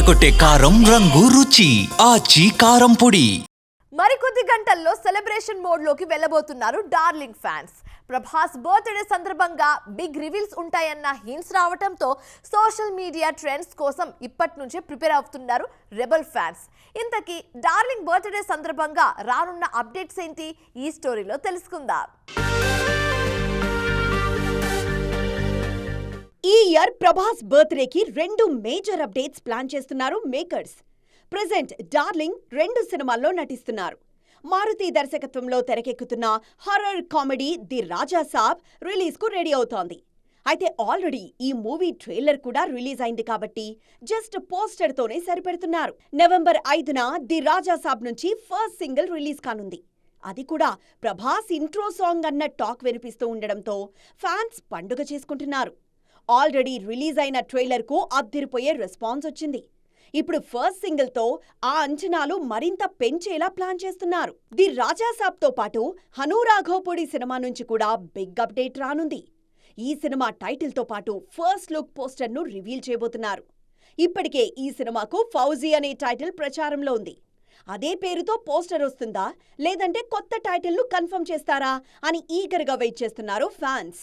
అదరగొట్టే కారం రంగు రుచి ఆచి కారం పొడి. మరికొద్ది గంటల్లో సెలబ్రేషన్ మోడ్ లోకి వెళ్ళబోతున్నారు డార్లింగ్ ఫ్యాన్స్. ప్రభాస్ బర్త్డే సందర్భంగా బిగ్ రివీల్స్ ఉంటాయన్న హింట్స్ రావడంతో సోషల్ మీడియా ట్రెండ్స్ కోసం ఇప్పటి నుంచే ప్రిపేర్ అవుతున్నారు రెబల్ ఫ్యాన్స్. ఇంతకీ డార్లింగ్ బర్త్డే సందర్భంగా రానున్న అప్డేట్స్ ఏంటి ఈ స్టోరీలో తెలుసుకుందాం. ఈ ఇయర్ ప్రభాస్ బర్త్డేకి 2 మేజర్ అప్డేట్స్ ప్లాన్ చేస్తున్నారు మేకర్స్. ప్రెజెంట్ డార్లింగ్ 2 సినిమాల్లో నటిస్తున్నారు. మారుతి దర్శకత్వంలో తెరకెక్కుతున్న horror comedy the Raja Saab రిలీజ్కు రెడీ అవుతోంది. అయితే ఆల్రెడీ ఈ మూవీ ట్రైలర్ కూడా రిలీజ్ అయింది కాబట్టి జస్ట్ పోస్టర్తోనే సరిపెడుతున్నారు. నవంబర్ 5న ది రాజా సాబ్ నుంచి ఫస్ట్ సింగిల్ రిలీజ్ కానుంది. అది కూడా ప్రభాస్ ఇంట్రో సాంగ్ అన్న టాక్ వినిపిస్తూ ఉండడంతో ఫ్యాన్స్ పండుగ చేసుకుంటున్నారు. ఆల్రెడీ రిలీజ్ అయిన ట్రైలర్కు అద్దిరిపోయే రెస్పాన్స్ వచ్చింది. ఇప్పుడు ఫస్ట్ సింగిల్తో ఆ అంచనాలు మరింత పెంచేలా ప్లాన్ చేస్తున్నారు. ది రాజా సాబ్తో పాటు హను రాఘవపూడి సినిమా నుంచి కూడా బిగ్ అప్డేట్ రానుంది. ఈ సినిమా టైటిల్తో పాటు ఫస్ట్ లుక్ పోస్టర్ను రివీల్ చేయబోతున్నారు. ఇప్పటికే ఈ సినిమాకు ఫౌజీ అనే టైటిల్ ప్రచారంలో ఉంది. అదే పేరుతో పోస్టర్ వస్తుందా లేదంటే కొత్త టైటిల్ను కన్ఫర్మ్ చేస్తారా అని ఈగర్గా వెయిట్ చేస్తున్నారు ఫ్యాన్స్.